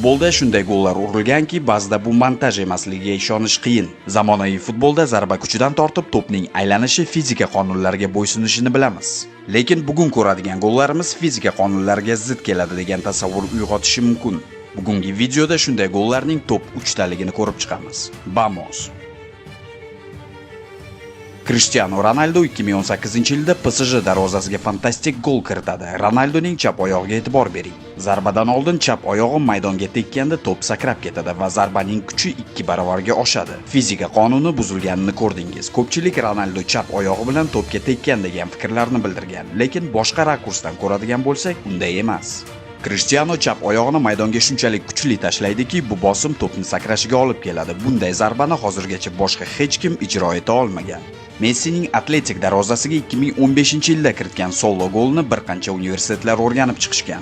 Futbolda shunday gollar urilganki, ba'zida bu montaj emasligiga ishonish qiyin. Zamonaviy futbolda zarba kuchidan tortib to'pning aylanishi fizika qonunlariga bo'ysunishini bilamiz. Lekin bugun ko'radigan gollarimiz fizika qonunlariga zid keladi degan tasavvur uyg'otishi mumkin. Bugungi videoda shunday gollarning top 3 taligini ko'rib chiqamiz. Vamos! Cristiano Ronaldo 2018-yilda PSG darvozasiga fantastik gol kiritadi. Ronaldoning chap oyog'iga e'tibor bering. Zarbadan oldin chap oyog'i maydonga tekkanda to'p sakrab ketadi va zarbaning kuchi 2 baravarga oshadi. Fizika qonuni buzilganini ko'rdingiz. Ko'pchilik Ronaldo chap oyog'i bilan to'pga tekkan degan fikrlarni bildirgan, lekin boshqa rakursdan ko'radigan bo'lsak, unday emas. Cristiano chap oyog'ini maydonga shunchalik kuchli tashlaydiki, bu bosim to'pni sakrashiga olib keladi. Bunday zarbani hozirgacha boshqa hech kim ijro eta olmagan. Messining Atletik darvozasiga 2015-yilda kiritgan solo golni bir qancha universitetlar o'rganib chiqishgan.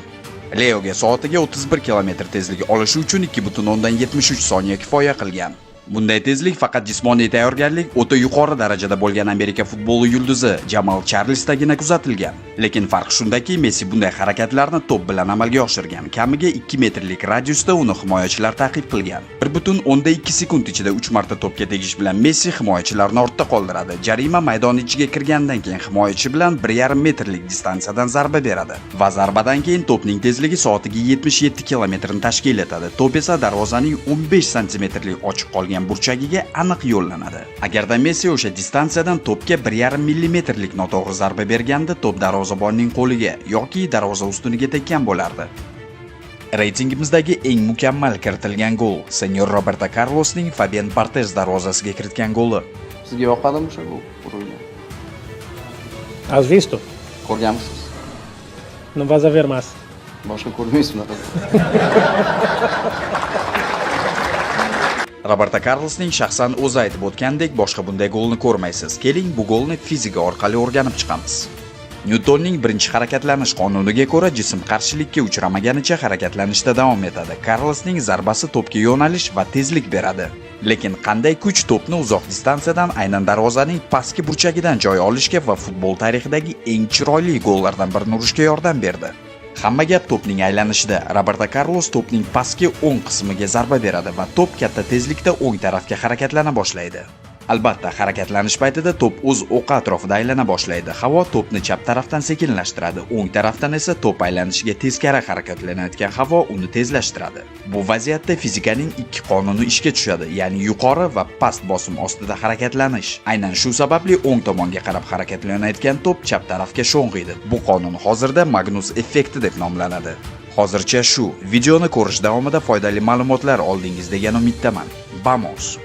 Leoga soatiga 31 km tezlik olishi uchun 2.73 soniya kifoya qilgan. Bunday tezlik faqat jismoniy tayyorgarlik o'ta yuqori darajada bo'lgan Amerika futboli yulduzi Jamal Charlesdagina kuzatilgan. Lekin farq shundaki, Messi bunday harakatlarni to'p bilan amalga oshirgan. Kamiga 2 metrlik radiusda uni himoyachilar ta'qib qilgan. 1.2 sekund ichida 3 marta to'pga tegish bilan Messi himoyachilarni ortda qoldiradi. Jarima maydon ichiga kirgandan keyin himoyachi bilan 1,5 metrlik distansiyadan zarba beradi va zarbadan keyin to'pning tezligi soatiga 77 km ni tashkil etadi. To'p esa darvozaning 15 santimetrlik ochiq qolgan burchagiga aniq yo'llanadi. Agarda Messi o'sha distansiyadan to'pga 1,5 millimetrlik noto'g'ri zarba berganda, to'p darvozabonning qo'liga yoki darvoza ustuniga tekkan bo'lardi. Reytingimizdagi eng mukammal kiritilgan gol Senyor Roberto Carlosning Fabian Barthez darvozasiga kiritgan goli. Sizga yoqadimi o'sha gol urilgan? Has visto? Ko'rganmisiz? No vas a ver más. Boshqa ko'rmaysiz unaqa. Roberto Carlosning shaxsan o'zi aytib o'tgandek, boshqa bunday golni ko'rmaysiz. Keling, bu golni fizika orqali o'rganib chiqamiz. Nyutonning birinchi harakatlanish qonuniga ko'ra jism qarshilikka uchramaganicha harakatlanishda davom etadi. Carlosning zarbasi to'pga yo'nalish va tezlik beradi. Lekin qanday kuch to'pni uzoq distansiyadan aynan darvozaning pastki burchagidan joy olishga va futbol tarixidagi eng chiroyli gollardan birini urishga yordam berdi? Hamma gap to'pning aylanishida. Roberto Carlos to'pning pastki o'ng qismiga zarba beradi va to'p katta tezlikda o'ng tarafga harakatlana boshlaydi. Albatta, harakatlanish paytida to'p o'z o'qi atrofida aylana boshlaydi. Havo to'pni chap tarafdan sekinlashtiradi. O'ng tarafdan esa to'p aylanishiga teskari harakatlanayotgan havo uni tezlashtiradi. Bu vaziyatda fizikaning ikki qonuni ishga tushadi, ya'ni yuqori va past bosim ostida harakatlanish. Aynan shu sababli o'ng tomonga qarab harakatlanayotgan to'p chap tarafga sho'ng'iydi. Bu qonun hozirda Magnus effekti deb nomlanadi. Hozircha shu. Videoni ko'rish davomida foydali ma'lumotlar oldingiz degan umiddaman. Vamos!